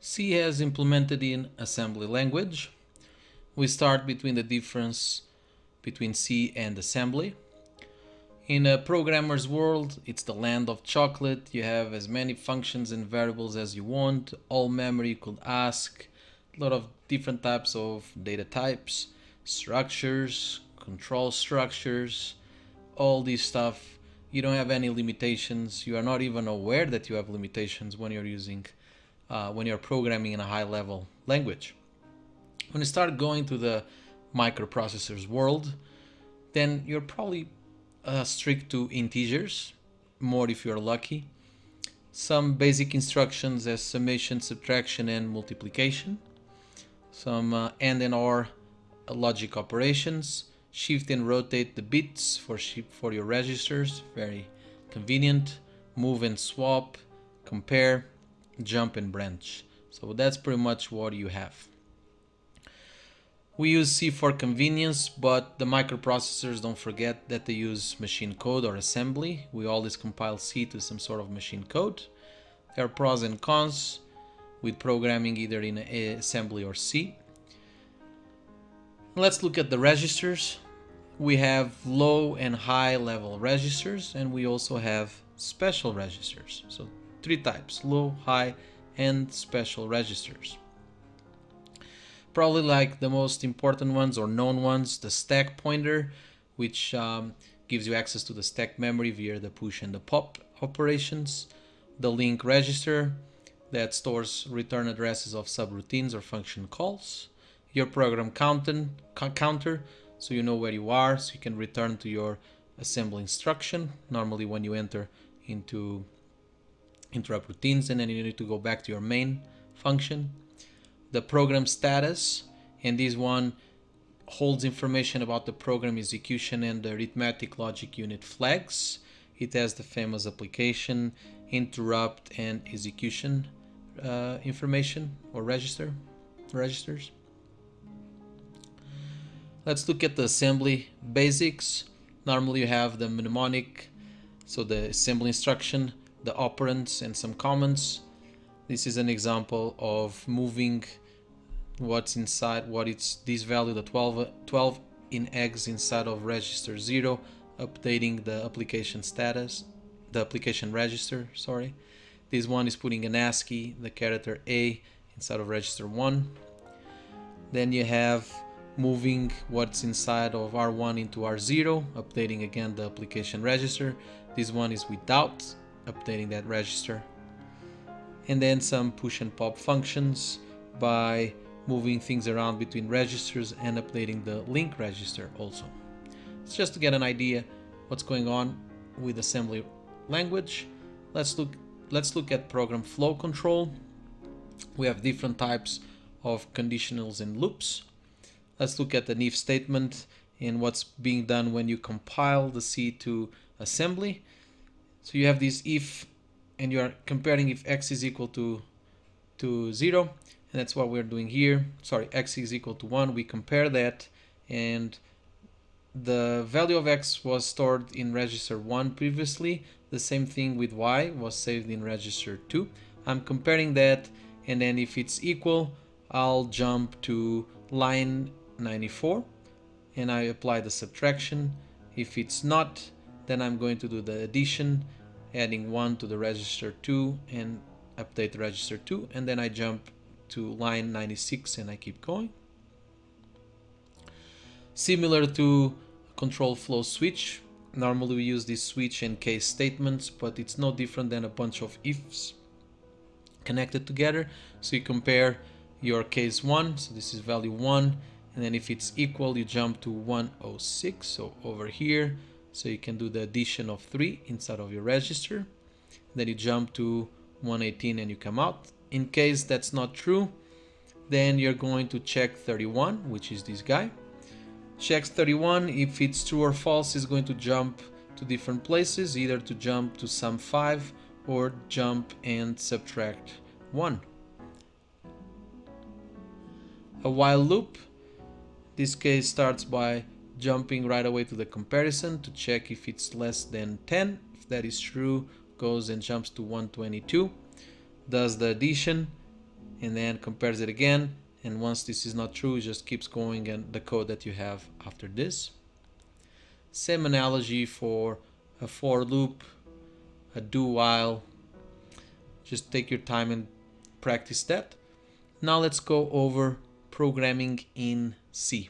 C has implemented in assembly language. We start between the difference between C and assembly. In a programmer's world, it's the land of chocolate. You have as many functions and variables as you want, all memory you could ask, a lot of different types of data types, structures, control structures, all this stuff. You don't have any limitations. You are not even aware that you have limitations when you're programming in a high level language. When you start going to the microprocessors world, then you're probably strict to integers, more if you're lucky. Some basic instructions as summation, subtraction, and multiplication. Some AND and OR logic operations. Shift and rotate the bits for your registers, very convenient. Move and swap, compare, jump and branch. So that's pretty much what you have. We use C for convenience, but the microprocessors, don't forget that they use machine code or assembly. We always compile C to some sort of machine code. There are pros and cons with programming either in assembly or C. Let's look at the registers. We have low and high level registers, and we also have special registers. So 3 types: low, high, and special registers. Probably like the most important ones or known ones, the stack pointer, which gives you access to the stack memory via the push and the pop operations. The link register that stores return addresses of subroutines or function calls. Your program counter, so you know where you are, so you can return to your assembly instruction. Normally when you enter into interrupt routines, and then you need to go back to your main function. The program status, and this one holds information about the program execution and the arithmetic logic unit flags. It has the famous application, interrupt, and execution information or registers. Let's look at the assembly basics. Normally you have the mnemonic, so the assembly instruction, the operands, and some comments. This is an example of moving what's inside, this value, the 12 in eggs inside of register 0, updating the application status, the application register, sorry. This one is putting an ASCII, the character A, inside of register 1. Then you have moving what's inside of R1 into R0, updating again the application register. This one is without updating that register. And then some push and pop functions by moving things around between registers and updating the link register also. It's just to get an idea what's going on with assembly language. Let's look at program flow control. We have different types of conditionals and loops. Let's look at an if statement and what's being done when you compile the C to assembly. So you have this if, and you are comparing if x is equal to 0, and that's what we're doing here. Sorry, x is equal to 1. We compare that, and the value of x was stored in register 1 previously. The same thing with y was saved in register 2. I'm comparing that, and then if it's equal, I'll jump to line 94 and I apply the subtraction. If it's not, then I'm going to do the addition, adding 1 to the register 2 and update the register 2, and then I jump to line 96 and I keep going. Similar to control flow switch, normally we use this switch and case statements, but it's no different than a bunch of ifs connected together. So you compare your case 1, so this is value 1, and then if it's equal, you jump to 106, so over here, so you can do the addition of 3 inside of your register. Then you jump to 118 and you come out. In case that's not true, then you're going to check 31, which is this guy. Checks 31, if it's true or false, is going to jump to different places, either to jump to sum 5 or jump and subtract 1. A while loop, this case starts by jumping right away to the comparison to check if it's less than 10. If that is true, goes and jumps to 122, does the addition, and then compares it again, and once this is not true, it just keeps going and the code that you have after this. Same analogy for a for loop, a do while. Just take your time and practice that. Now let's go over programming in C.